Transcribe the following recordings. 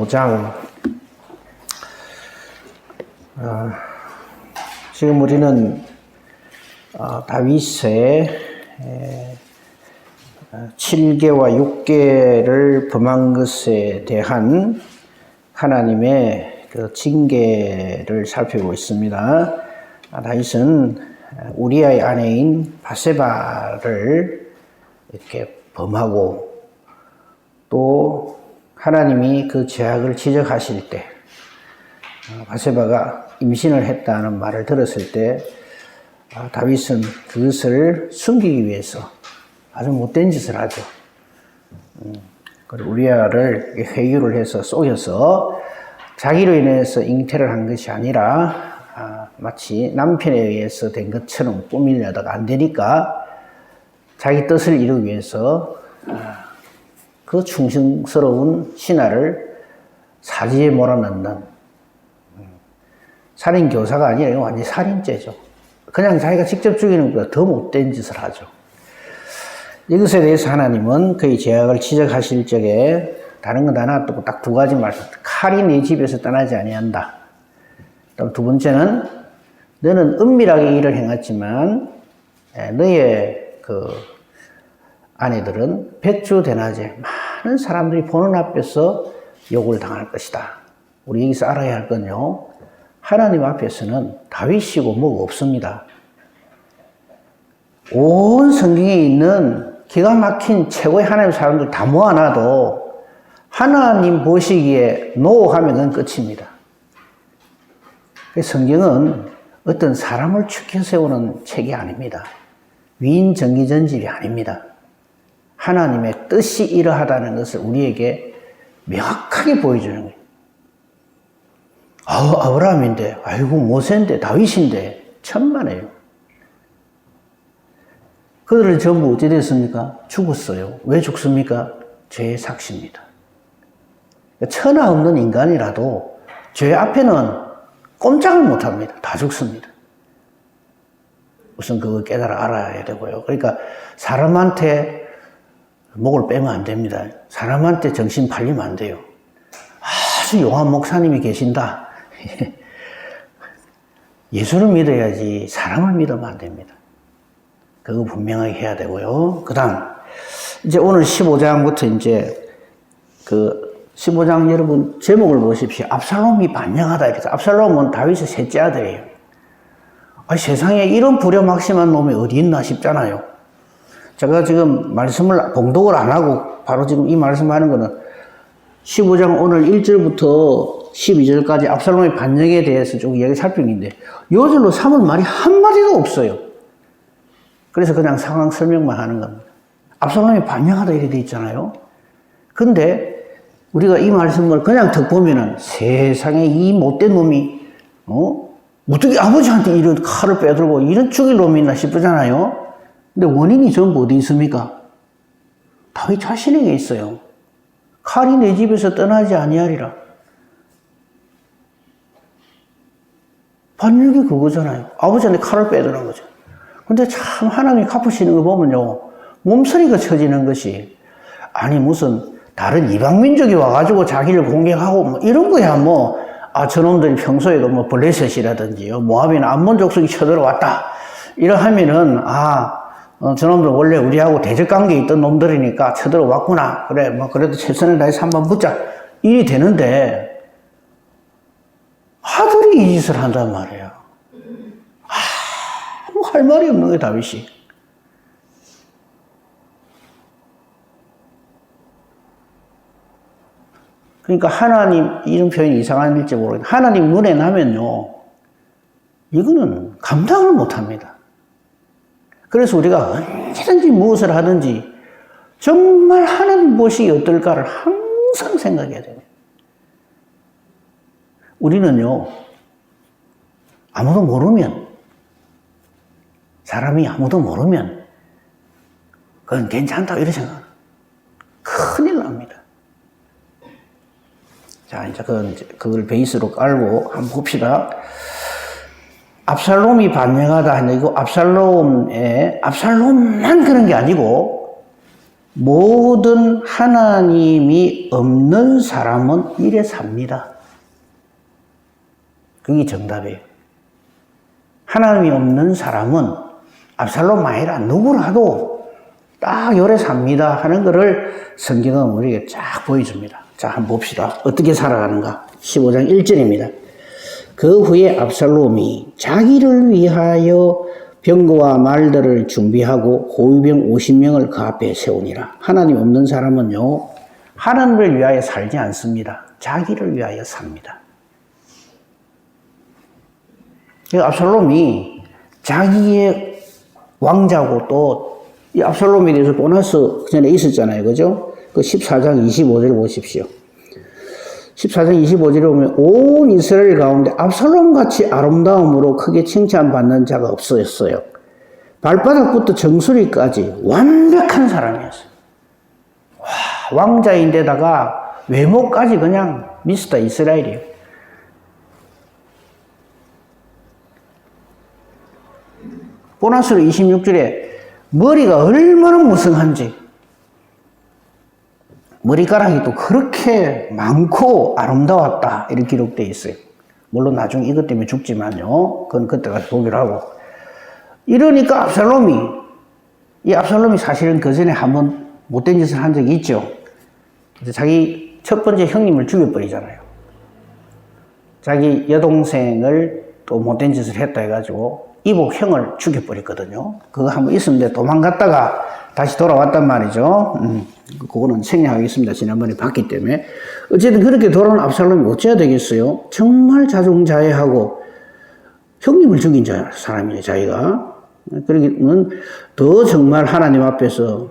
5장. 지금 우리는 다윗의 7개와 6개를 범한 것에 대한 하나님의 그 징계를 살피고 있습니다. 다윗은 우리아의 아내인 바세바를 이렇게 범하고, 또 하나님이 그 죄악을 지적하실 때 바세바가 임신을 했다는 말을 들었을 때 다윗은 그것을 숨기기 위해서 아주 못된 짓을 하죠. 그리고 우리아를 회유를 해서 속여서 자기로 인해서 잉태를 한 것이 아니라 마치 남편에 의해서 된 것처럼 꾸미려다가 안 되니까 자기 뜻을 이루기 위해서 그 충성스러운 신하를 사지에 몰아넣는 살인교사가 아니라 이건 완전히 살인죄죠. 그냥 자기가 직접 죽이는 것보다 더 못된 짓을 하죠. 이것에 대해서 하나님은 그의 죄악을 지적하실 적에 다른 건 다 놔두고 딱 두 가지 말씀. 칼이 네 집에서 떠나지 아니한다. 그다음 두 번째는 너는 은밀하게 일을 행했지만 너의 그 아내들은 백주대낮에 많은 사람들이 보는 앞에서 욕을 당할 것이다. 우리 여기서 알아야 할 건요, 하나님 앞에서는 다윗이고 뭐가 없습니다. 온 성경에 있는 기가 막힌 최고의 하나님 사람들 다 모아놔도 하나님 보시기에 노 하면 그건 끝입니다. 성경은 어떤 사람을 축혀 세우는 책이 아닙니다. 위인 전기전집이 아닙니다. 하나님의 뜻이 이러하다는 것을 우리에게 명확하게 보여주는 거예요. 아브라함인데, 아이고 모세인데, 다윗인데, 천만에요. 그들은 전부 어찌 됐습니까? 죽었어요. 왜 죽습니까? 죄의 삭시입니다. 천하 없는 인간이라도 죄 앞에는 꼼짝을 못합니다. 다 죽습니다. 우선 그거 깨달아 알아야 되고요. 그러니까 사람한테 목을 빼면 안 됩니다. 사람한테 정신 팔리면 안 돼요. 아주 용한 목사님이 계신다. 예수를 믿어야지 사람을 믿으면 안 됩니다. 그거 분명하게 해야 되고요. 그 다음, 이제 오늘 15장부터 이제 그 15장 여러분 제목을 보십시오. 압살롬이 반역하다. 이래서 압살롬은 다윗의 셋째 아들이에요. 세상에 이런 불효막심한 놈이 어디 있나 싶잖아요. 제가 지금 말씀을 봉독을 안 하고 바로 지금 이 말씀하는 거는 15장 오늘 1절부터 12절까지 압살롬의 반역에 대해서 좀 이야기 살피는데 요절로 삼을 말이 한마디도 없어요. 그래서 그냥 상황 설명만 하는 겁니다. 압살롬이 반역하다 이렇게 돼 있잖아요. 근데 우리가 이 말씀을 그냥 듣 보면은 세상에 이 못된 놈이 어떻게 아버지한테 이런 칼을 빼들고 이런 죽일 놈이 있나 싶잖아요. 근데 원인이 전부 어디 있습니까? 다윗 자신에게 있어요. 칼이 내 집에서 떠나지 아니하리라. 반역이 그거잖아요. 아버지한테 칼을 빼드는 거죠. 근데 참 하나님이 갚으시는 거 보면요, 몸서리가 쳐지는 것이, 아니 무슨 다른 이방민족이 와가지고 자기를 공격하고 뭐 이런 거야 뭐, 저놈들이 평소에도 뭐 블레셋이라든지요, 모압이나 암몬 족속이 쳐들어왔다 이러 하면은 저놈들 원래 우리하고 대적관계에 있던 놈들이니까 쳐들어왔구나, 그래 뭐 그래도 최선을 다해서 한번 붙자 일이 되는데 아들이 이 짓을 한단 말이에요. 뭐 할 말이 없는 거예요, 다윗이. 그러니까 하나님, 이런 표현이 이상한지 모르겠는데 하나님 눈에 나면요, 이거는 감당을 못합니다. 그래서 우리가 언제든지 무엇을 하든지 정말 하나님 보시기 어떨까를 항상 생각해야 됩니다. 우리는요, 아무도 모르면, 사람이 아무도 모르면 그건 괜찮다 이렇게 생각해요. 큰일 납니다. 자, 이제 그걸 베이스로 깔고 한번 봅시다. 압살롬이 반역하다 하는 이거 압살롬만 그런 게 아니고 모든 하나님이 없는 사람은 이래 삽니다. 그게 정답이에요. 하나님이 없는 사람은 압살롬 아니라 누구라도 딱 요래 삽니다 하는 것을 성경은 우리에게 쫙 보여줍니다. 자, 한번 봅시다. 어떻게 살아가는가. 15장 1절입니다. 그 후에 압살롬이 자기를 위하여 병거와 말들을 준비하고 호위병 50명을 그 앞에 세우니라. 하나님 없는 사람은요, 하나님을 위하여 살지 않습니다. 자기를 위하여 삽니다. 압살롬이 자기의 왕자고 또 이 압살롬에 대해서 보너스 전에 있었잖아요. 그죠? 그 14장 25절 보십시오. 14장 25절에 보면 온 이스라엘 가운데 압살롬같이 아름다움으로 크게 칭찬받는 자가 없었어요. 발바닥부터 정수리까지 완벽한 사람이었어요. 와, 왕자인데다가 외모까지 그냥 미스터 이스라엘이에요. 보너스로 26절에 머리가 얼마나 무성한지, 머리카락이 또 그렇게 많고 아름다웠다 이렇게 기록되어 있어요. 물론 나중에 이것 때문에 죽지만요, 그건 그때 가서 보기로 하고. 이러니까 이 압살롬이 사실은 그 전에 한번 못된 짓을 한 적이 있죠. 자기 첫 번째 형님을 죽여버리잖아요. 자기 여동생을 또 못된 짓을 했다 해가지고 이복 형을 죽여버렸거든요. 그거 한번 있었는데 도망갔다가 다시 돌아왔단 말이죠. 그거는 생략하겠습니다. 지난번에 봤기 때문에. 어쨌든 그렇게 돌아온 압살롬이 어째야 되겠어요? 정말 자중자애하고 형님을 죽인 사람이에요, 자기가. 그러기는 더 정말 하나님 앞에서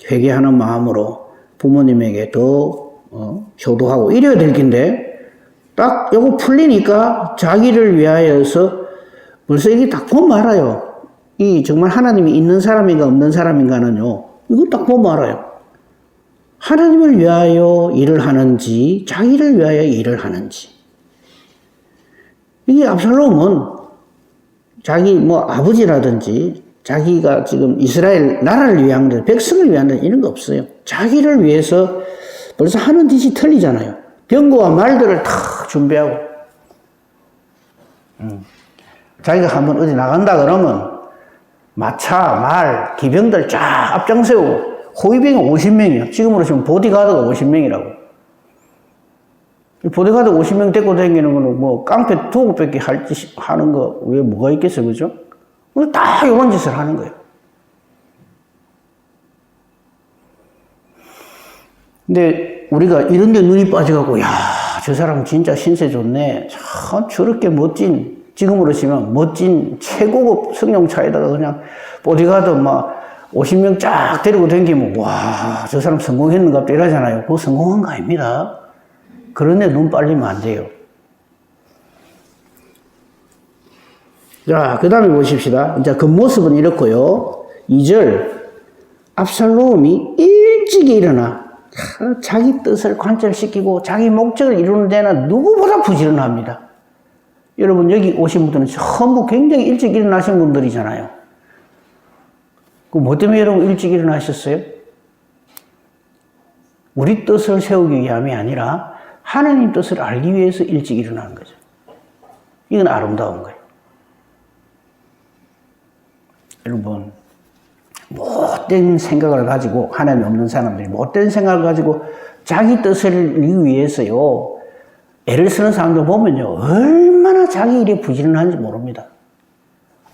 회개하는 마음으로 부모님에게 더 효도하고 이래야 될 텐데, 딱 요거 풀리니까 자기를 위하여서 벌써 이게 딱 보면 알아요. 이 정말 하나님이 있는 사람인가 없는 사람인가는요, 이거 딱 보면 알아요. 하나님을 위하여 일을 하는지 자기를 위하여 일을 하는지. 이게 압살롬은 자기 아버지라든지 자기가 지금 이스라엘 나라를 위한 백성을 위한 이런 거 없어요. 자기를 위해서 벌써 하는 짓이 틀리잖아요. 병거와 말들을 다 준비하고 자기가 한번 어디 나간다 그러면 마차, 말, 기병들 쫙 앞장 세우고 호위병이 50명이요. 지금으로 치면 보디가드가 50명이라고. 보디가드 50명 데리고 다니는 거는 깡패 2곳밖에 하는 거 왜 뭐가 있겠어요, 그죠? 다 이런 짓을 하는 거예요. 근데 우리가 이런 데 눈이 빠져갖고, 야, 저 사람 진짜 신세 좋네. 참 저렇게 멋진, 지금으로 치면 멋진 최고급 승용차에다가 그냥 보디가드 50명 쫙 데리고 다니면, 와, 저 사람 성공했는가 또 이러잖아요. 그거 성공한 거 아닙니다. 그런데 눈 빨리면 안 돼요. 자, 그 다음에 보십시다. 이제 그 모습은 이렇고요. 2절. 압살롬이 일찍 일어나 자기 뜻을 관철시키고 자기 목적을 이루는 데는 누구보다 부지런합니다. 여러분, 여기 오신 분들은 전부 굉장히 일찍 일어나신 분들이잖아요. 그 뭐 때문에 여러분 일찍 일어나셨어요? 우리 뜻을 세우기 위함이 아니라 하나님 뜻을 알기 위해서 일찍 일어나는 거죠. 이건 아름다운 거예요. 여러분, 못된 생각을 가지고, 하나님 없는 사람들이 못된 생각을 가지고 자기 뜻을 이루기 위해서요, 애를 쓰는 사람들 보면요, 얼마나 자기 일에 부지런한지 모릅니다.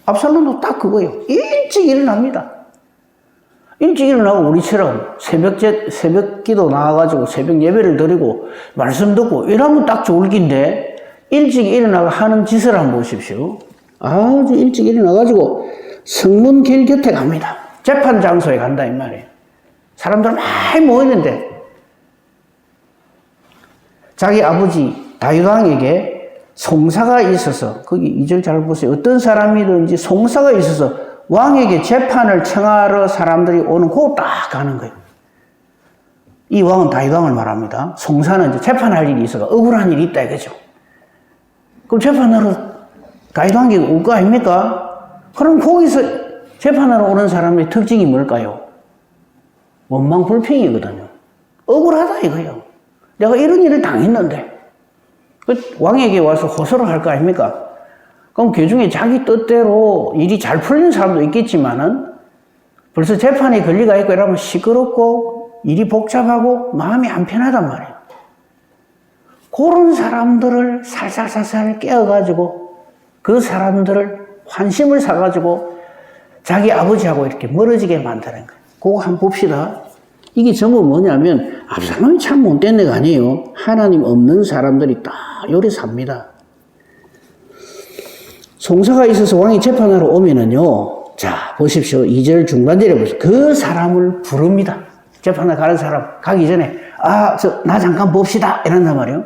압살롬도 딱 그거예요. 일찍 일어납니다. 일찍 일어나고 우리처럼 새벽 기도 나와가지고 새벽 예배를 드리고 말씀 듣고 이러면 딱 좋을 긴데, 일찍 일어나가 하는 짓을 한번 보십시오. 아주 일찍 일어나가지고 성문길 곁에 갑니다. 재판 장소에 간다 이 말이에요. 사람들 많이 모이는데 자기 아버지 다윗왕에게 송사가 있어서, 거기 2절 잘 보세요. 어떤 사람이든지 송사가 있어서 왕에게 재판을 청하러 사람들이 오는 곳 딱 가는 거예요. 이 왕은 다윗왕을 말합니다. 송사는 이제 재판할 일이 있어서 억울한 일이 있다 이거죠. 그럼 재판하러 다윗왕에게 올 거 아닙니까? 그럼 거기서 재판하러 오는 사람의 특징이 뭘까요? 원망불평이거든요. 억울하다 이거예요. 내가 이런 일을 당했는데 왕에게 와서 호소를 할 거 아닙니까? 그럼 그 중에 자기 뜻대로 일이 잘 풀리는 사람도 있겠지만은 벌써 재판에 걸리가 있고 이러면 시끄럽고 일이 복잡하고 마음이 안 편하단 말이에요. 그런 사람들을 살살살살 깨워가지고 그 사람들을 환심을 사가지고 자기 아버지하고 이렇게 멀어지게 만드는 거예요. 그거 한번 봅시다. 이게 전부 뭐냐면 압살롬이 참 못된 애가 아니에요. 하나님 없는 사람들이 다 요래 삽니다. 송사가 있어서 왕이 재판하러 오면은요, 자 보십시오. 2절 중반절에 보세요. 그 사람을 부릅니다. 재판하러 가는 사람 가기 전에 나 잠깐 봅시다 이런단 말이에요.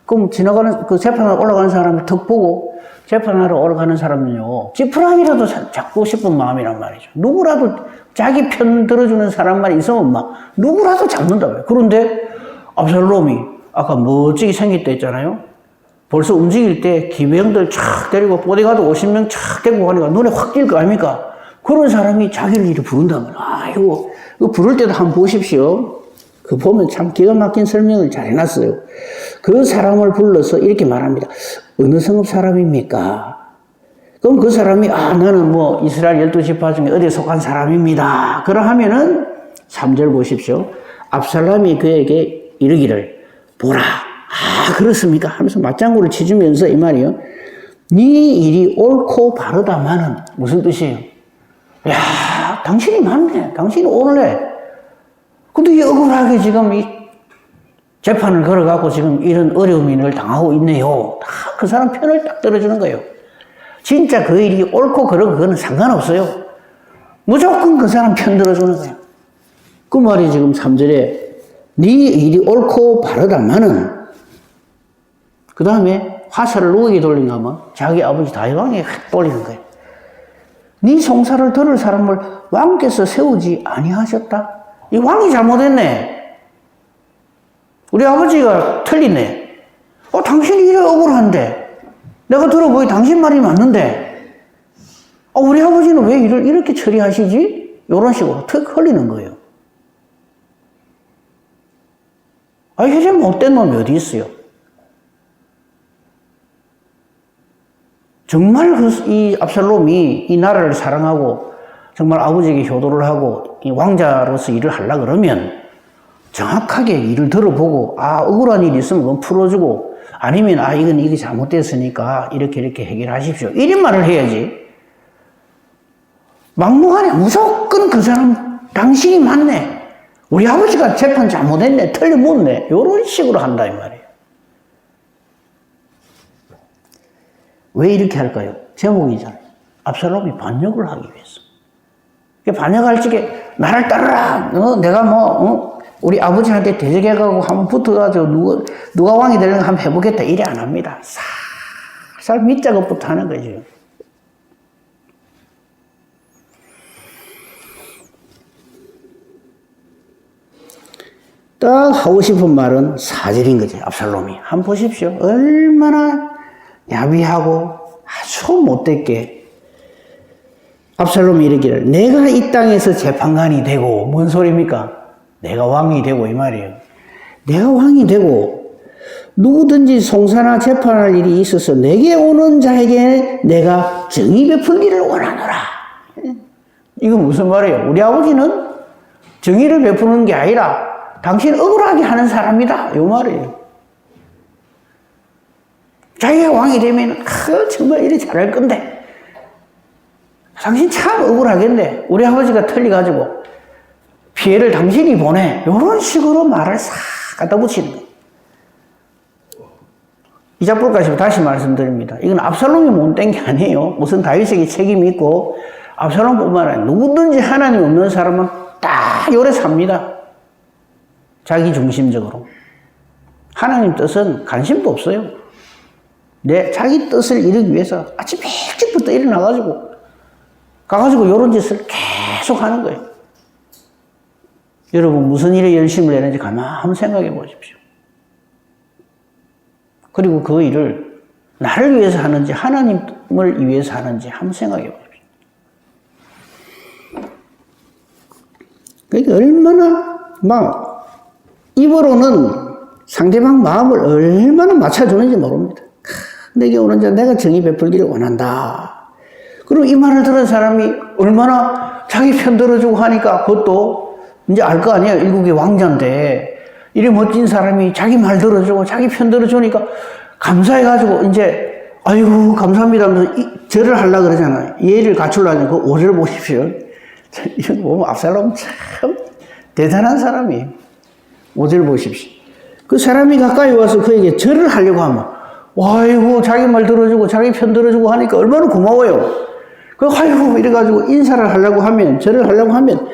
그럼 지나가는 그 재판하러 올라가는 사람을 턱 보고 재판하러 올라가는 사람은요, 지푸라기라도 잡고 싶은 마음이란 말이죠. 누구라도 자기 편 들어주는 사람만 있으면 막 누구라도 잡는다고요. 그런데 압살롬이 아까 멋지게 생겼다 했잖아요. 벌써 움직일 때 기병들 촥 데리고 보디가드 50명 촥 데리고 가니까 눈에 확 띌 거 아닙니까? 그런 사람이 자기를 이렇게 부른다면 이거 부를 때도 한번 보십시오. 그 보면 참 기가 막힌 설명을 잘 해놨어요. 그 사람을 불러서 이렇게 말합니다. 어느 성읍 사람입니까? 그럼 그 사람이 나는 뭐 이스라엘 12지파 중에 어디에 속한 사람입니다. 그러하면은 3절 보십시오. 압살롬이 그에게 이르기를 보라. 그렇습니까? 하면서 맞장구를 치주면서 이 말이요. 네 일이 옳고 바르다마는 무슨 뜻이에요? 야, 당신이 맞네. 당신이 옳네. 근데 이 억울하게 지금 이 재판을 걸어갖고 지금 이런 어려움을 당하고 있네요. 다 그 사람 편을 딱 들어주는 거예요. 진짜 그 일이 옳고 그르고 그거는 상관없어요. 무조건 그 사람 편 들어주는 거예요. 그 말이 지금 3절에 네 일이 옳고 바르다마는 그 다음에 화살을 누구에게 돌린가 하면 자기 아버지 다윗왕에게 돌리는 거예요. 네 송사를 들을 사람을 왕께서 세우지 아니하셨다. 이 왕이 잘못했네. 우리 아버지가 틀리네. 당신이 이래 억울한데 내가 들어보니 당신 말이 맞는데 우리 아버지는 왜 일을 이렇게 처리하시지? 이런 식으로 턱 흘리는 거예요. 이래 못된 놈이 어디 있어요? 정말 이 압살롬이 이 나라를 사랑하고 정말 아버지에게 효도를 하고 이 왕자로서 일을 하려고 그러면 정확하게 일을 들어보고 억울한 일이 있으면 그건 풀어주고 아니면 이게 잘못됐으니까 이렇게 해결하십시오. 이런 말을 해야지. 막무가내 무조건 그 사람 당신이 맞네. 우리 아버지가 재판 잘못했네. 틀림없네. 이런 식으로 한다 이 말이에요. 왜 이렇게 할까요? 제목이잖아요. 압살롬이 반역을 하기 위해서. 반역할 적에 나를 따르라. 내가 우리 아버지한테 대적해가고 한번 붙어가지고 누가 왕이 되려고 한번 해보겠다. 이래 안 합니다. 살살 밑작업부터 하는 거죠. 딱 하고 싶은 말은 4절인 거죠. 압살롬이. 한번 보십시오. 얼마나 야비하고 아주 못됐게 압살롬이 이르기를 내가 이 땅에서 재판관이 되고 뭔 소리입니까? 내가 왕이 되고 이 말이에요. 내가 왕이 되고 누구든지 송사나 재판할 일이 있어서 내게 오는 자에게 내가 정의 베풀기를 원하노라. 이건 무슨 말이에요? 우리 아버지는 정의를 베푸는 게 아니라 당신 억울하게 하는 사람이다. 이 말이에요. 자기가 왕이 되면 정말 이래 잘할 건데 당신 참 억울하겠네. 우리 아버지가 틀려가지고 피해를 당신이 보내. 이런 식으로 말을 싹 갖다 붙이는 거예요. 이 잡볼까지 다시 말씀드립니다. 이건 압살롬이 못된 게 아니에요. 무슨 다윗에게 책임이 있고 압살롬뿐만 아니라 누구든지 하나님 없는 사람은 딱 요래 삽니다. 자기 중심적으로. 하나님 뜻은 관심도 없어요. 자기 뜻을 이루기 위해서 아침 일찍부터 일어나가지고 가가지고 이런 짓을 계속 하는 거예요. 여러분 무슨 일에 열심을 내는지 가만 한번 생각해 보십시오. 그리고 그 일을 나를 위해서 하는지 하나님을 위해서 하는지 한번 생각해 보십시오. 그러니까 얼마나 막 입으로는 상대방 마음을 얼마나 맞춰주는지 모릅니다. 내게 오는 자 내가 정의 베풀기를 원한다. 그럼 이 말을 들은 사람이 얼마나 자기 편 들어주고 하니까 그것도 이제 알 거 아니에요. 일국의 왕자인데 이리 멋진 사람이 자기 말 들어주고 자기 편 들어주니까 감사해가지고 이제 아이고 감사합니다 하면서 절을 하려고 그러잖아요. 예의를 갖추려면 그 5절 보십시오. 이건 보면 압살롬 참 대단한 사람이에요. 5절 보십시오. 그 사람이 가까이 와서 그에게 절을 하려고 하면 아이고 자기 말 들어주고 자기 편 들어주고 하니까 얼마나 고마워요. 그 아이고 이래가지고 인사를 하려고 하면 절을 하려고 하면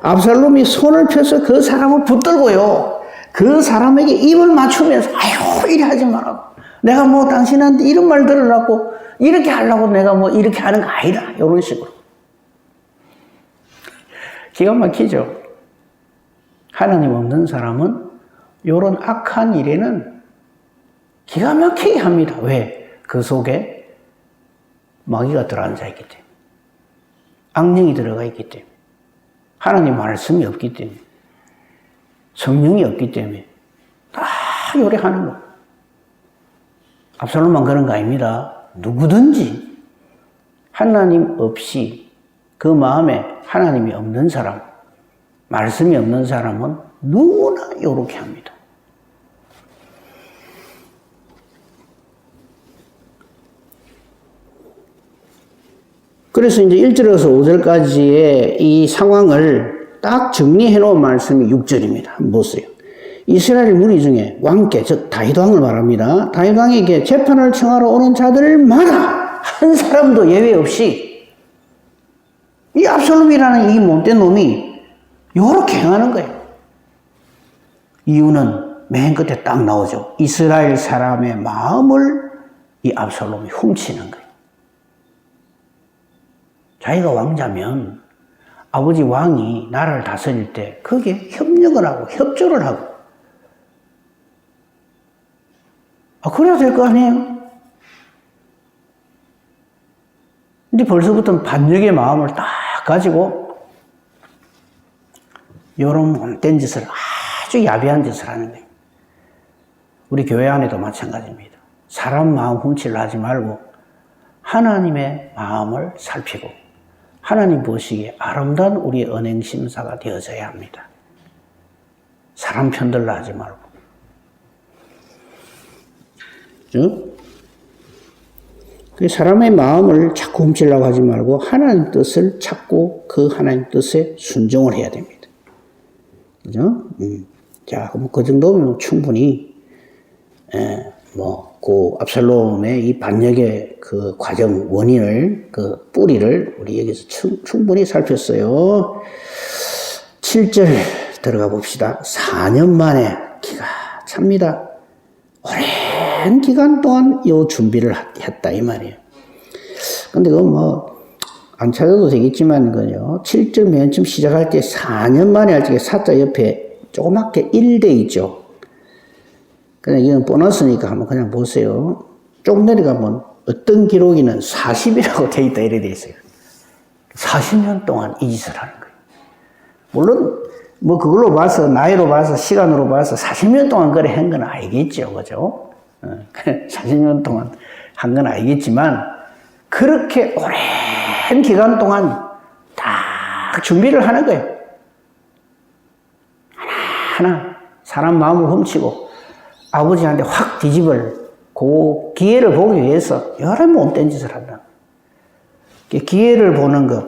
압살롬이 손을 펴서 그 사람을 붙들고요. 그 사람에게 입을 맞추면서 아이고 이래 하지 마라. 내가 뭐 당신한테 이런 말 들으려고 이렇게 하려고 내가 뭐 이렇게 하는 거 아니다. 이런 식으로. 기가 막히죠. 하나님 없는 사람은 이런 악한 일에는 기가 막히게 합니다. 왜? 그 속에 마귀가 들어앉아 있기 때문에. 악령이 들어가 있기 때문에. 하나님 말씀이 없기 때문에. 성령이 없기 때문에. 다 요래하는 거. 압살롬만 그런 거 아닙니다. 누구든지 하나님 없이 그 마음에 하나님이 없는 사람, 말씀이 없는 사람은 누구나 요렇게 합니다. 그래서 이제 1절에서 5절까지의 이 상황을 딱 정리해 놓은 말씀이 6절입니다. 한번 보세요. 이스라엘 무리 중에 왕께, 즉 다윗 왕을 말합니다. 다윗 왕에게 재판을 청하러 오는 자들마다 한 사람도 예외 없이 이 압살롬이라는 이 못된 놈이 요렇게 행하는 거예요. 이유는 맨 끝에 딱 나오죠. 이스라엘 사람의 마음을 이 압살롬이 훔치는 거예요. 자기가 왕자면 아버지 왕이 나라를 다스릴 때 거기에 협력을 하고 협조를 하고 그래야 될 거 아니에요? 근데 벌써부터 반역의 마음을 딱 가지고 이런 못된 짓을 아주 야비한 짓을 하는 거예요. 우리 교회 안에도 마찬가지입니다. 사람 마음 훔치려 하지 말고 하나님의 마음을 살피고 하나님 보시기에 아름다운 우리의 언행심사가 되어져야 합니다. 사람 편들려 하지 말고. 사람의 마음을 자꾸 훔치려고 하지 말고 하나님 뜻을 찾고 그 하나님 뜻에 순종을 해야 됩니다. 그죠? 자, 그럼 그 정도면 충분히, 그 압살롬의 이 반역의 그 과정, 원인을, 그 뿌리를 우리 여기서 충분히 살폈어요. 7절 들어가 봅시다. 4년 만에 기가 찹니다. 오랜 기간 동안 요 준비를 했다, 이 말이에요. 근데 그거 안 찾아도 되겠지만, 그요. 7절 맨 처음 시작할 때 4년 만에 할 때 사자 옆에 조그맣게 1대 있죠. 그냥 이건 보너스니까 한번 그냥 보세요. 쭉 내려가면 어떤 기록에는 40이라고 돼 있다, 이래 돼 있어요. 40년 동안 이 짓을 하는 거예요. 물론, 그걸로 봐서, 나이로 봐서, 시간으로 봐서 40년 동안 그래 한 건 알겠죠. 그죠? 40년 동안 한 건 알겠지만, 그렇게 오랜 기간 동안 딱 준비를 하는 거예요. 하나하나 사람 마음을 훔치고 아버지한테 확 뒤집을 그 기회를 보기 위해서 여러 못된 짓을 한다. 기회를 보는 것,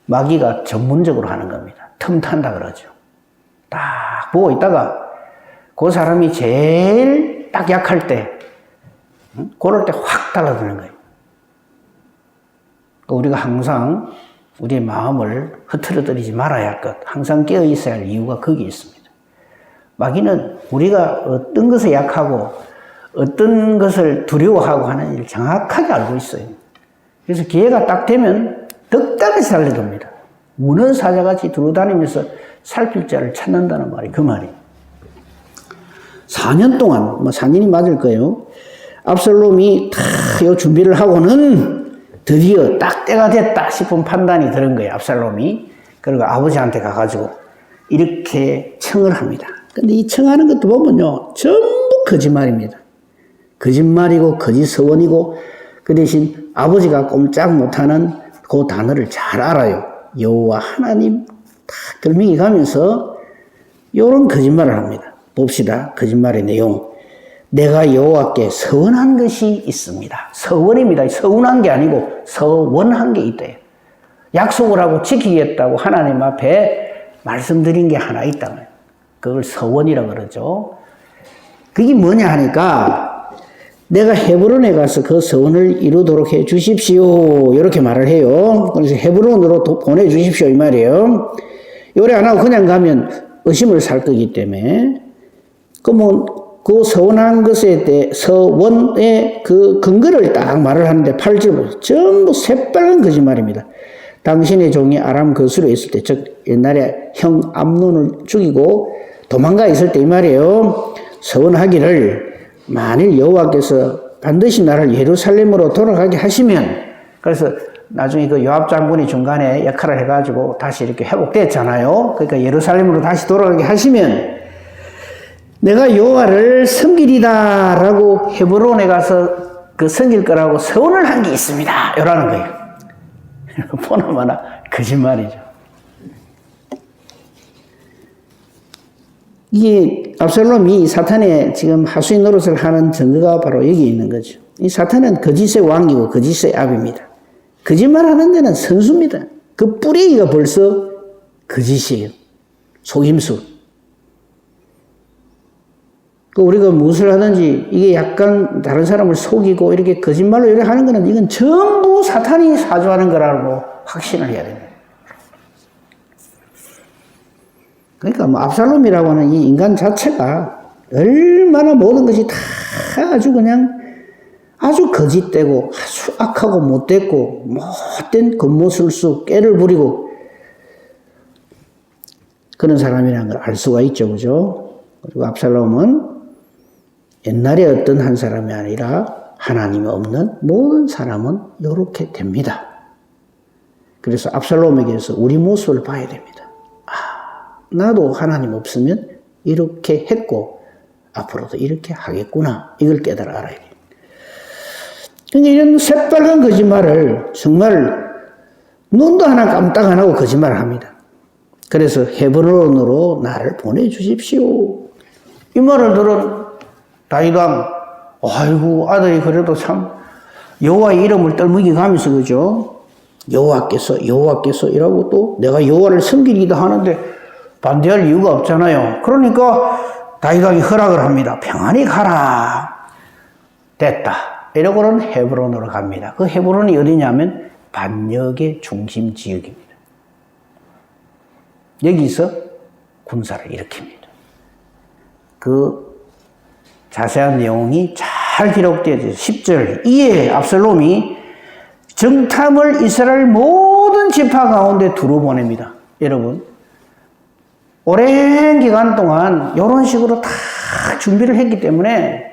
마귀가 전문적으로 하는 겁니다. 틈탄다 그러죠. 딱 보고 있다가 그 사람이 제일 딱 약할 때, 그럴 때 확 달라드는 거예요. 우리가 항상 우리의 마음을 흐트러뜨리지 말아야 할 것, 항상 깨어 있어야 할 이유가 거기에 있습니다. 마귀는 우리가 어떤 것에 약하고 어떤 것을 두려워하고 하는 일을 정확하게 알고 있어요. 그래서 기회가 딱 되면 덕담에서 달려듭니다. 무는 사자같이 두루다니면서 살필 자를 찾는다는 말이 그 말이에요. 4년 동안, 4년이 맞을 거예요. 압살롬이 다 요 준비를 하고는 드디어 딱 때가 됐다 싶은 판단이 드는 거예요, 압살롬이. 그리고 아버지한테 가가지고 이렇게 청을 합니다. 근데 이 청하는 것도 보면요, 전부 거짓말입니다. 거짓말이고 거짓 서원이고, 그 대신 아버지가 꼼짝 못하는 그 단어를 잘 알아요. 여호와 하나님 다 결명이 가면서 이런 거짓말을 합니다. 봅시다. 거짓말의 내용. 내가 여호와께 서원한 것이 있습니다. 서원입니다. 서운한 게 아니고 서원한 게 있다. 약속을 하고 지키겠다고 하나님 앞에 말씀드린 게 하나 있다. 그걸 서원이라고 그러죠. 그게 뭐냐 하니까 내가 헤브론에 가서 그 서원을 이루도록 해 주십시오. 이렇게 말을 해요. 그래서 헤브론으로 보내 주십시오. 이 말이에요. 요래 안 하고 그냥 가면 의심을 살 거기 때문에. 그러면 그 서원한 것에 대해 서원의 그 근거를 딱 말을 하는데 8절부터 전부 새빨간 거짓말입니다. 당신의 종이 아람 거수로 있을 때, 즉 옛날에 형 암논을 죽이고 도망가 있을 때 이 말이에요. 서원하기를 만일 여호와께서 반드시 나를 예루살렘으로 돌아가게 하시면, 그래서 나중에 그 요압 장군이 중간에 역할을 해가지고 다시 이렇게 회복됐잖아요. 그러니까 예루살렘으로 다시 돌아가게 하시면 내가 여호와를 섬기리다라고 헤브론에 가서 그 섬길 거라고 서원을 한 게 있습니다. 이라는 거예요. 보나마나 거짓말이죠. 이게 압살롬이 사탄의 지금 하수인 노릇을 하는 증거가 바로 여기 있는 거죠. 이 사탄은 거짓의 왕이고 거짓의 압입니다. 거짓말 하는 데는 선수입니다. 그 뿌리가 벌써 거짓이에요. 속임수. 우리가 무엇을 하든지 이게 약간 다른 사람을 속이고 이렇게 거짓말로 이렇게 하는 거는 이건 전부 사탄이 사주하는 거라고 확신을 해야 됩니다. 그러니까 뭐 압살롬이라고 하는 이 인간 자체가 얼마나 모든 것이 다 아주 그냥 아주 거짓되고 아주 악하고 못됐고 못된 겉모술수 깨를 부리고 그런 사람이라는 걸 알 수가 있죠. 그죠? 그리고 압살롬은 옛날에 어떤 한 사람이 아니라 하나님이 없는 모든 사람은 이렇게 됩니다. 그래서 압살롬에게서 우리 모습을 봐야 됩니다. 나도 하나님 없으면 이렇게 했고 앞으로도 이렇게 하겠구나. 이걸 깨달아 알아야 돼요. 그러니까 이런 새빨간 거짓말을 정말 눈도 하나 깜딱 안 하고 거짓말을 합니다. 그래서 헤브론으로 나를 보내주십시오. 이 말을 들은 다윗 왕, 아이고 아들이 그래도 참 여호와의 이름을 떨먹이 가면서 그죠? 여호와께서 이라고 또 내가 여호와를 섬기기도 하는데 반대할 이유가 없잖아요. 그러니까 다윗 왕이 허락을 합니다. 평안히 가라. 됐다. 이러고는 헤브론으로 갑니다. 그 헤브론이 어디냐면 반역의 중심 지역입니다. 여기서 군사를 일으킵니다. 그 자세한 내용이 잘 기록되어 있어요. 10절. 이에 압살롬이 정탐을 이스라엘 모든 지파 가운데 두루 보냅니다. 여러분, 오랜 기간 동안 이런 식으로 다 준비를 했기 때문에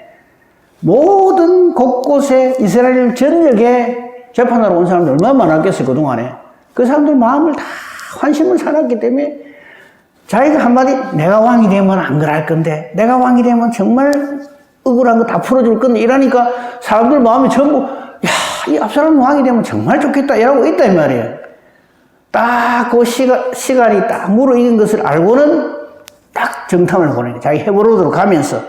모든 곳곳에 이스라엘 전역에 재판하러 온 사람들 얼마나 많았겠어요, 그동안에. 그 사람들 마음을 다 환심을 살았기 때문에 자기가 한마디 내가 왕이 되면 안 그럴 건데 내가 왕이 되면 정말 억울한 거 다 풀어줄 건데 이러니까 사람들 마음이 전부 야, 이 압살롬 왕이 되면 정말 좋겠다 이러고 있다 이 말이에요. 딱 그 시간이 딱 무르익은 것을 알고는 딱 정탐을 보내요. 자기 헤브론으로 가면서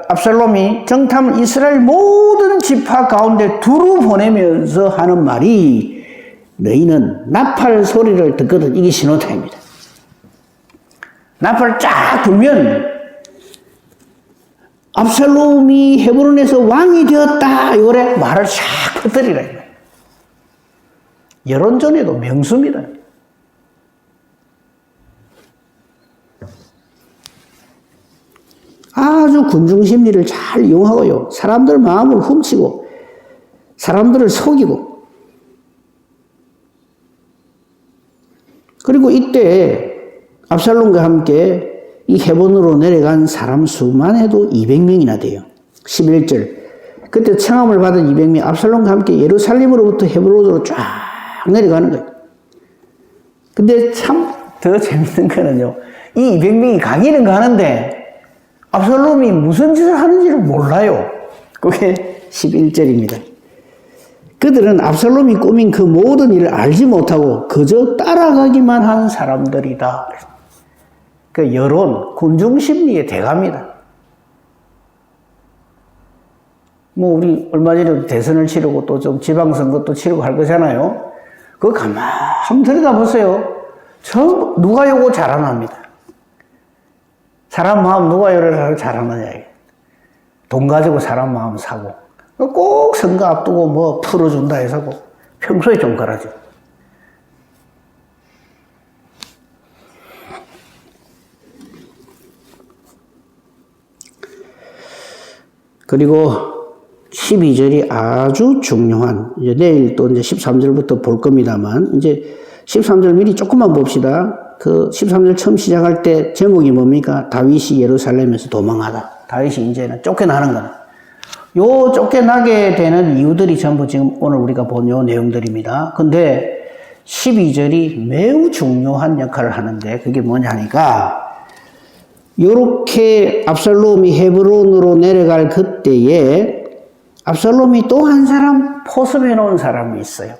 압살롬이 정탐을 이스라엘 모든 지파 가운데 두루 보내면서 하는 말이 너희는 나팔 소리를 듣거든. 이게 신호탄입니다. 나팔을 쫙 불면 압살롬이 헤브론에서 왕이 되었다. 이거래 말을 쫙 퍼뜨리라. 여론전에도 명수입니다. 아주 군중심리를 잘 이용하고요. 사람들 마음을 훔치고 사람들을 속이고 그리고 이때 압살롬과 함께 이 헤브론으로 내려간 사람 수만 해도 200명이나 돼요. 11절. 그때 청함을 받은 200명 압살롬과 함께 예루살렘으로부터 헤브론으로 쫙 내려가는 거예요. 근데 참 더 재밌는 거는요, 이 200명이 가기는 가는데 압살롬이 무슨 짓을 하는지를 몰라요. 그게 11절입니다. 그들은 압살롬이 꾸민 그 모든 일을 알지 못하고 그저 따라가기만 한 사람들이다. 그 여론, 군중심리의 대가입니다. 뭐 우리 얼마 전에 대선을 치르고 또 좀 지방선거도 치르고 할 거잖아요. 그거 가만 들여다보세요. 전부 누가 요거 잘하납니다. 사람 마음 누가 요를 잘하느냐. 돈 가지고 사람 마음 사고 꼭 선거 앞두고 뭐 풀어준다 해서 평소에 좀 그러죠. 그리고 12절이 아주 중요한, 이제 내일 또 이제 13절부터 볼 겁니다만, 이제 13절 미리 조금만 봅시다. 그 13절 처음 시작할 때 제목이 뭡니까? 다윗이 예루살렘에서 도망하다. 다윗이 이제는 쫓겨나는 거는. 요 쫓겨나게 되는 이유들이 전부 지금 오늘 우리가 본 요 내용들입니다. 근데 12절이 매우 중요한 역할을 하는데 그게 뭐냐니까, 요렇게 압살롬이 헤브론으로 내려갈 그때에 압살롬이 또 한 사람 포섭해 놓은 사람이 있어요.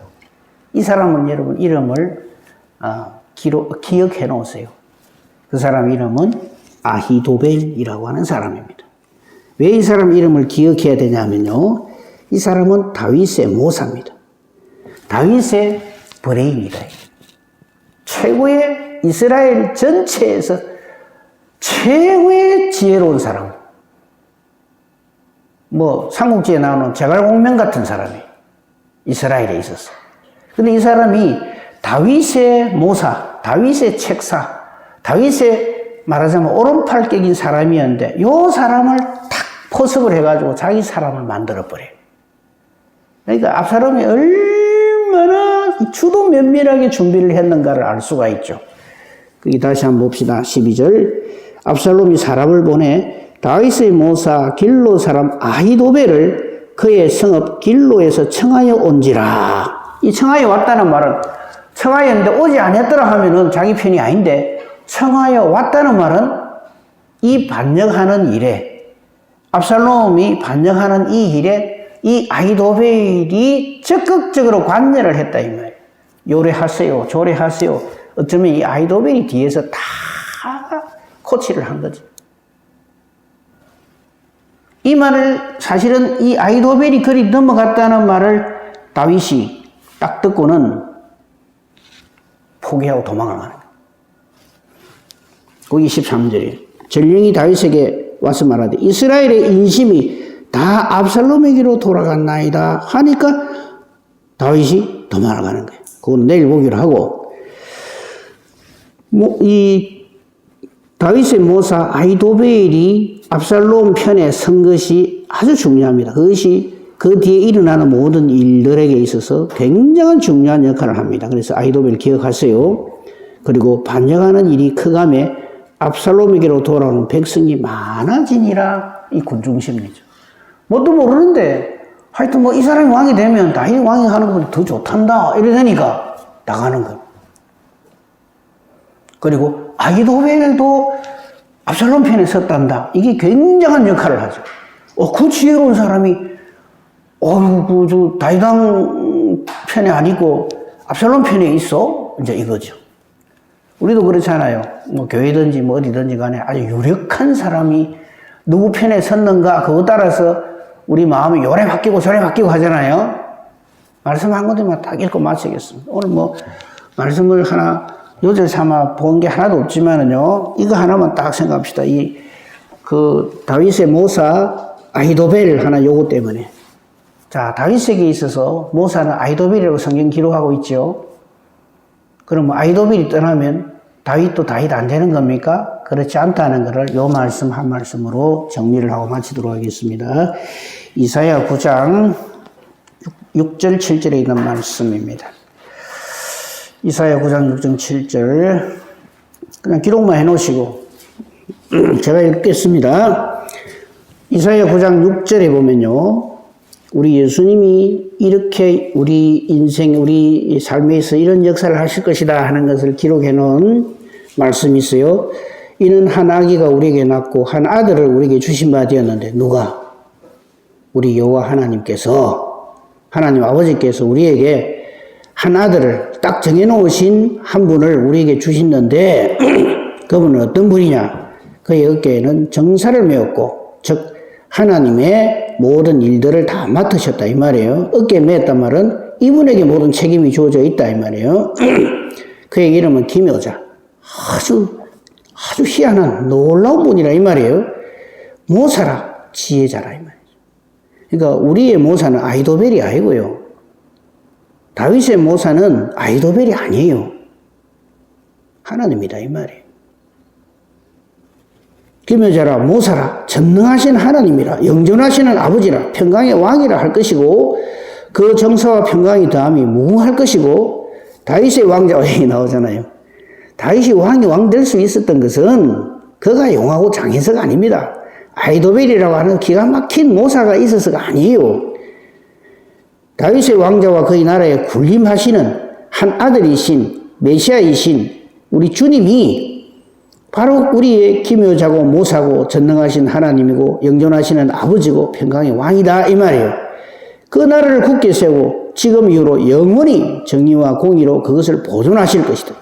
이 사람은 여러분 이름을 기억해 놓으세요. 그 사람 이름은 아히도벨이라고 하는 사람입니다. 왜 이 사람 이름을 기억해야 되냐면요, 이 사람은 다윗의 모사입니다. 다윗의 브레인이다. 최고의 이스라엘 전체에서 최고의 지혜로운 사람. 뭐 삼국지에 나오는 제갈공명 같은 사람이 이스라엘에 있었어. 근데 이 사람이 다윗의 모사, 다윗의 책사, 다윗의 말하자면 오른팔 격인 사람이었는데 이 사람을 탁 포섭을 해가지고 자기 사람을 만들어버려요. 그러니까 압살롬이 얼마나 주도 면밀하게 준비를 했는가를 알 수가 있죠. 여기 다시 한번 봅시다. 12절. 압살롬이 사람을 보내 다윗의 모사 길로 사람 아히도벨을 그의 성읍 길로에서 청하여 온지라. 이 청하여 왔다는 말은, 청하였는데 오지 않았더라 하면은 자기 편이 아닌데, 청하여 왔다는 말은 이 반역하는 일에, 압살롬이 반역하는 이 일에 이 아히도벨이 적극적으로 관여를 했다 이 말이에요. 요래하세요, 조래하세요. 어쩌면 이 아히도벨이 뒤에서 다 코치를 한 거지. 이 말을, 사실은 이 아히도벨이 그리 넘어갔다는 말을 다윗이 딱 듣고는 포기하고 도망을 가는 거예요. 거기 13절이에요. 전령이 다윗에게 와서 말하되 이스라엘의 인심이 다 압살롬에게로 돌아갔나이다 하니까 다윗이 도망을 가는 거예요. 그건 내일 보기로 하고, 이 다윗의 모사 아히도벨이 압살롬 편에 선 것이 아주 중요합니다. 그것이 그 뒤에 일어나는 모든 일들에게 있어서 굉장한 중요한 역할을 합니다. 그래서 아히도벨 기억하세요. 그리고 반역하는 일이 크감에 압살롬에게로 돌아오는 백성이 많아지니라. 이 군중심리죠. 뭣도 모르는데 하여튼 뭐 이 사람이 왕이 되면 다윗 왕이 하는 것보다 더 좋단다 이러니까 나가는 거예요. 그리고 아히도벨도 압살롬 편에 섰단다. 이게 굉장한 역할을 하죠. 그 지혜로운 사람이 저 다윗 왕 편에 아니고 압살롬 편에 있어? 이제 이거죠. 우리도 그렇잖아요. 뭐 교회든지 뭐 어디든지 간에 아주 유력한 사람이 누구 편에 섰는가 그거 따라서 우리 마음이 요래 바뀌고 저래 바뀌고 하잖아요. 말씀한 것들만 딱 읽고 마치겠습니다. 오늘 뭐 말씀을 하나 요절 삼아 본 게 하나도 없지만은요, 이거 하나만 딱 생각합시다. 다윗의 모사 아히도벨 하나 요거 때문에. 자, 다윗에게 있어서 모사는 아히도벨이라고 성경 기록하고 있죠. 그럼 아히도벨이 떠나면 다윗도 다윗 안 되는 겁니까? 그렇지 않다는 것을 요 말씀 한 말씀으로 정리를 하고 마치도록 하겠습니다. 이사야 9장 6절 7절에 있는 말씀입니다. 이사야 9장 6절 7절 그냥 기록만 해놓으시고 제가 읽겠습니다. 이사야 9장 6절에 보면요, 우리 예수님이 이렇게 우리 인생, 우리 삶에서 이런 역사를 하실 것이다 하는 것을 기록해 놓은 말씀이 있어요. 이는 한 아기가 우리에게 낳고 한 아들을 우리에게 주신 바 되었는데 누가? 우리 여호와 하나님께서, 하나님 아버지께서 우리에게 한 아들을 딱 정해놓으신 한 분을 우리에게 주셨는데 그분은 어떤 분이냐? 그의 어깨에는 정사를 메었고 즉 하나님의 모든 일들을 다 맡으셨다 이 말이에요. 어깨에 메었단 말은 이분에게 모든 책임이 주어져 있다 이 말이에요. 그의 이름은 기묘자. 아주 희한한 놀라운 분이라 이 말이에요. 모사라, 지혜자라 이 말이에요. 그러니까 우리의 모사는 아히도벨이 아니고요. 다윗의 모사는 아히도벨이 아니에요. 하나님이다 이 말이에요. 기묘자라, 모사라, 전능하신 하나님이라, 영존하시는 아버지라, 평강의 왕이라 할 것이고 그 정사와 평강이 더함이 무궁할 것이고 다윗의 왕자 얘기 나오잖아요. 다윗이 왕이 될 수 있었던 것은 그가 용하고 장해서가 아닙니다. 아히도벨이라고 하는 기가 막힌 모사가 있어서가 아니에요. 다윗의 왕자와 그의 나라에 군림하시는 한 아들이신 메시아이신 우리 주님이 바로 우리의 기묘자고 모사고 전능하신 하나님이고 영존하시는 아버지고 평강의 왕이다 이 말이에요. 그 나라를 굳게 세우고 지금 이후로 영원히 정의와 공의로 그것을 보존하실 것이다.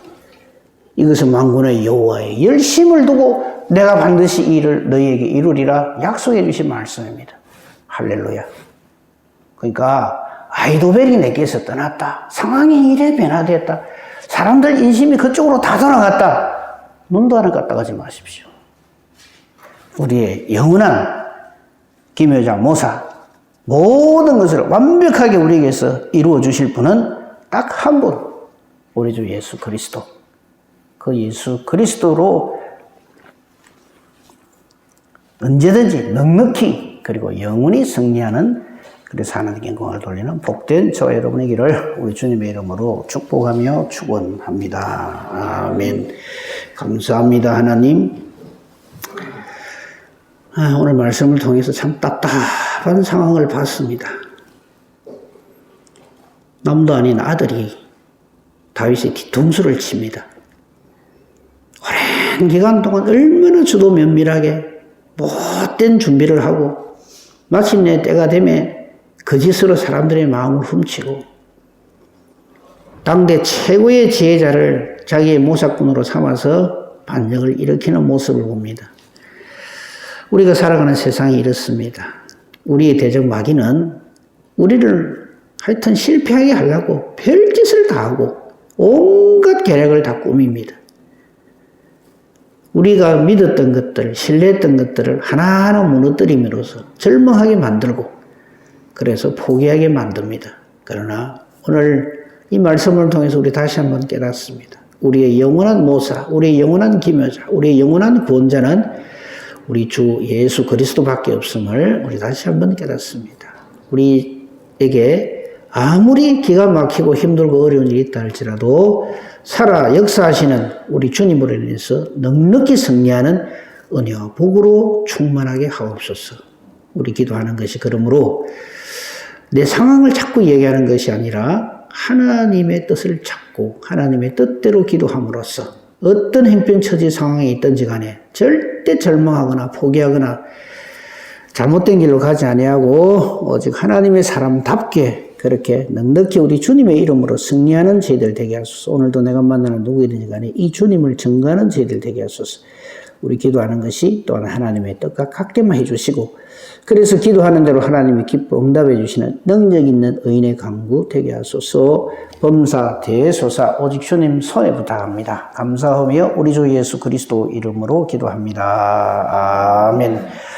이것은 만군의 여호와의 열심을 두고 내가 반드시 이 일을 너희에게 이루리라 약속해 주신 말씀입니다. 할렐루야. 그러니까 아히도벨이 내게서 떠났다. 상황이 이래 변화되었다. 사람들 인심이 그쪽으로 다 돌아갔다. 눈도 하나 까딱하지 마십시오. 우리의 영원한 기묘자 모사 모든 것을 완벽하게 우리에게서 이루어 주실 분은 딱 한 분, 우리 주 예수 그리스도. 그 예수 그리스도로 언제든지 넉넉히 그리고 영원히 승리하는 그래서 하나님께 영광을 돌리는 복된 저와 여러분의 길을 우리 주님의 이름으로 축복하며 축원합니다. 아멘. 감사합니다 하나님. 오늘 말씀을 통해서 참 답답한 상황을 봤습니다. 남도 아닌 아들이 다윗의 뒤통수를 칩니다. 오랜 기간 동안 얼마나 저도 면밀하게 못된 준비를 하고 마침내 때가 되면 거짓으로 사람들의 마음을 훔치고 당대 최고의 지혜자를 자기의 모사꾼으로 삼아서 반역을 일으키는 모습을 봅니다. 우리가 살아가는 세상이 이렇습니다. 우리의 대적 마귀는 우리를 하여튼 실패하게 하려고 별짓을 다 하고 온갖 계략을 다 꾸밉니다. 우리가 믿었던 것들, 신뢰했던 것들을 하나하나 무너뜨림으로써 절망하게 만들고 그래서 포기하게 만듭니다. 그러나 오늘 이 말씀을 통해서 우리 다시 한번 깨닫습니다. 우리의 영원한 모사, 우리의 영원한 기묘자, 우리의 영원한 구원자는 우리 주 예수 그리스도밖에 없음을 우리 다시 한번 깨닫습니다. 우리에게 아무리 기가 막히고 힘들고 어려운 일이 있다 할지라도 살아 역사하시는 우리 주님으로 인해서 넉넉히 승리하는 은혜와 복으로 충만하게 하옵소서. 우리 기도하는 것이 그러므로 내 상황을 자꾸 얘기하는 것이 아니라 하나님의 뜻을 찾고 하나님의 뜻대로 기도함으로써 어떤 형편처지 상황에 있든지 간에 절대 절망하거나 포기하거나 잘못된 길로 가지 아니하고 오직 하나님의 사람답게 그렇게 넉넉히 우리 주님의 이름으로 승리하는 저희들 되게 하소서. 오늘도 내가 만나는 누구이든지 간에 이 주님을 증거하는 저희들 되게 하소서. 우리 기도하는 것이 또한 하나님의 뜻과 같게만 해주시고 그래서 기도하는 대로 하나님이 기뻐 응답해 주시는 능력 있는 의인의 강구 되게 하소서. 범사 대소사 오직 주님 손에 부탁합니다. 감사하며 우리 주 예수 그리스도 이름으로 기도합니다. 아멘.